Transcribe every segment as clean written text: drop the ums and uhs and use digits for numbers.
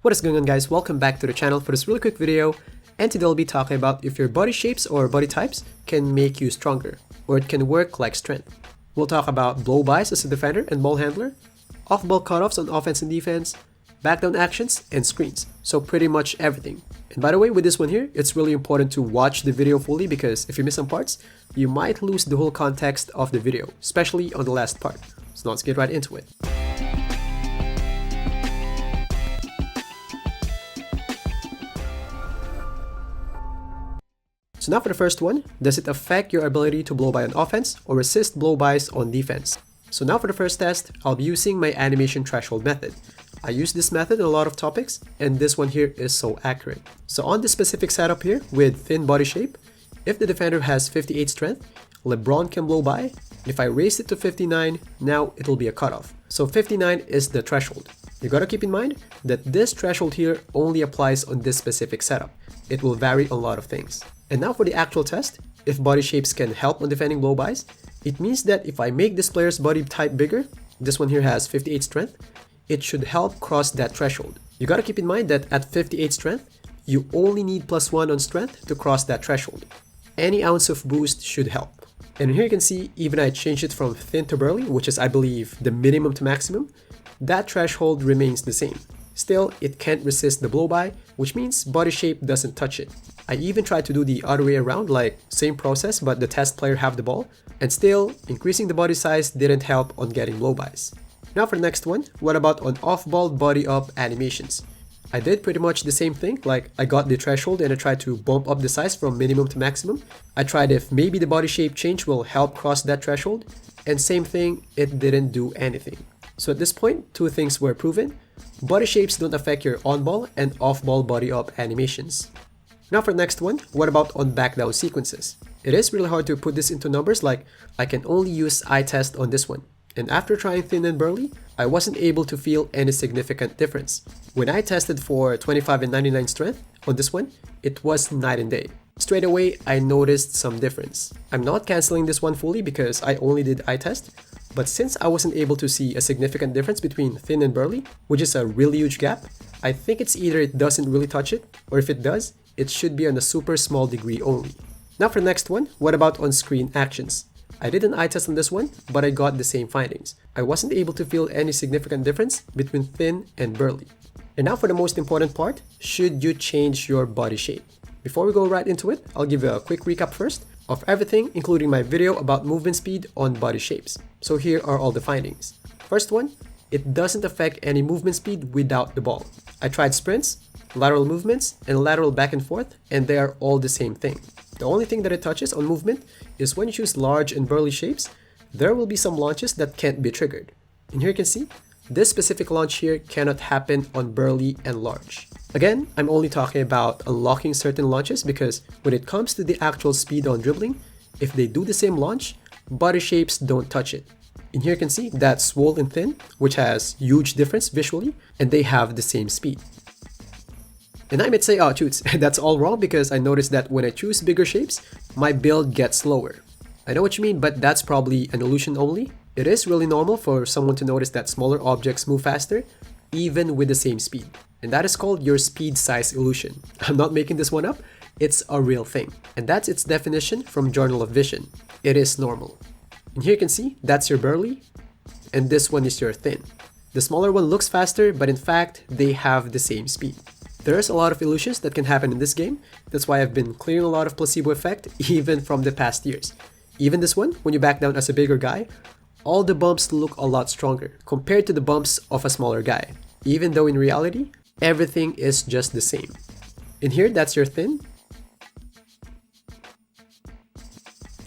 What is going on, guys? Welcome back to the channel for this really quick video, and today I'll be talking about if your body shapes or body types can make you stronger, or it can work like strength. We'll talk about blowbys as a defender and ball handler, off-ball cutoffs on offense and defense, backdown actions, and screens. So pretty much everything. And by the way, with this one here, it's really important to watch the video fully because if you miss some parts, you might lose the whole context of the video, especially on the last part. So let's get right into it. So now for the first one, does it affect your ability to blow by on offense or resist blowbys on defense? So now for the first test, I'll be using my animation threshold method. I use this method in a lot of topics, and this one here is so accurate. So on this specific setup here with thin body shape, if the defender has 58 strength, LeBron can blow by. If I raise it to 59, now it'll be a cutoff. So 59 is the threshold. You gotta keep in mind that this threshold here only applies on this specific setup. It will vary on a lot of things. And now for the actual test, if body shapes can help on defending blowbys, it means that if I make this player's body type bigger, this one here has 58 strength, it should help cross that threshold. You gotta keep in mind that at 58 strength, you only need +1 on strength to cross that threshold. Any ounce of boost should help. And here you can see, even I changed it from thin to burly, which is I believe the minimum to maximum, that threshold remains the same. Still, it can't resist the blowby, which means body shape doesn't touch it. I even tried to do the other way around, like same process but the test player have the ball, and still, increasing the body size didn't help on getting blowbys. Now for the next one, what about on off-ball body up animations? I did pretty much the same thing, like I got the threshold and I tried to bump up the size from minimum to maximum. I tried if maybe the body shape change will help cross that threshold, and same thing, it didn't do anything. So at this point, two things were proven. Body shapes don't affect your on-ball and off-ball body up animations. Now for the next one, what about on backdown sequences? It is really hard to put this into numbers, like I can only use eye test on this one. And after trying thin and burly, I wasn't able to feel any significant difference. When I tested for 25 and 99 strength on this one, it was night and day. Straight away, I noticed some difference. I'm not canceling this one fully because I only did eye test, but since I wasn't able to see a significant difference between thin and burly, which is a really huge gap, I think it's either it doesn't really touch it, or if it does, it should be on a super small degree only. Now for the next one, what about on screen actions? I did an eye test on this one, but I got the same findings. I wasn't able to feel any significant difference between thin and burly. And now for the most important part, should you change your body shape? Before we go right into it, I'll give you a quick recap first of everything, including my video about movement speed on body shapes. So here are all the findings. First one, it doesn't affect any movement speed without the ball. I tried sprints, lateral movements, and lateral back and forth, and they are all the same thing. The only thing that it touches on movement is when you choose large and burly shapes, there will be some launches that can't be triggered. And here you can see, this specific launch here cannot happen on burly and large. Again, I'm only talking about unlocking certain launches because when it comes to the actual speed on dribbling, if they do the same launch, body shapes don't touch it. And here you can see that's swole and thin, which has huge difference visually, and they have the same speed. And I might say, oh shoots, that's all wrong because I noticed that when I choose bigger shapes, my build gets slower. I know what you mean, but that's probably an illusion only. It is really normal for someone to notice that smaller objects move faster, even with the same speed. And that is called your speed size illusion. I'm not making this one up, it's a real thing. And that's its definition from Journal of Vision. It is normal. And here you can see, that's your burly, and this one is your thin. The smaller one looks faster, but in fact, they have the same speed. There's a lot of illusions that can happen in this game. That's why I've been clearing a lot of placebo effect even from the past years. Even this one, when you back down as a bigger guy, all the bumps look a lot stronger compared to the bumps of a smaller guy. Even though in reality, everything is just the same. In here, that's your thin.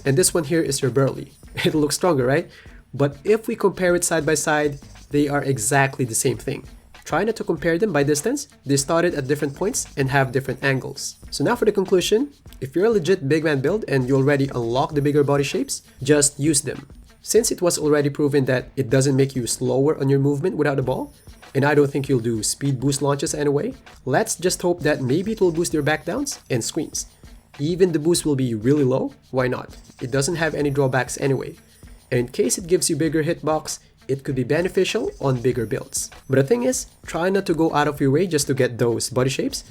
And this one here is your burly. It looks stronger, right? But if we compare it side by side, they are exactly the same thing. Try not to compare them by distance, they started at different points and have different angles. So now for the conclusion, if you're a legit big man build and you already unlock the bigger body shapes, just use them. Since it was already proven that it doesn't make you slower on your movement without the ball, and I don't think you'll do speed boost launches anyway, let's just hope that maybe it will boost your backdowns and screens. Even the boost will be really low, why not? It doesn't have any drawbacks anyway. And in case it gives you bigger hitbox, it could be beneficial on bigger builds. But the thing is, try not to go out of your way just to get those body shapes.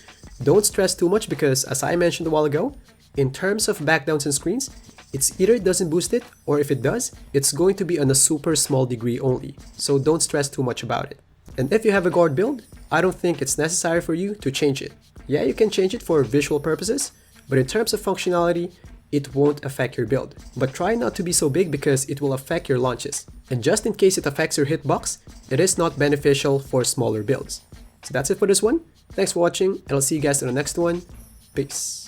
Don't stress too much because, as I mentioned a while ago, in terms of backdowns and screens, it's either it doesn't boost it, or if it does, it's going to be on a super small degree only. So don't stress too much about it. And if you have a guard build, I don't think it's necessary for you to change it. Yeah, you can change it for visual purposes, but in terms of functionality, it won't affect your build. But try not to be so big because it will affect your launches. And just in case it affects your hitbox, it is not beneficial for smaller builds. So that's it for this one. Thanks for watching, and I'll see you guys in the next one. Peace.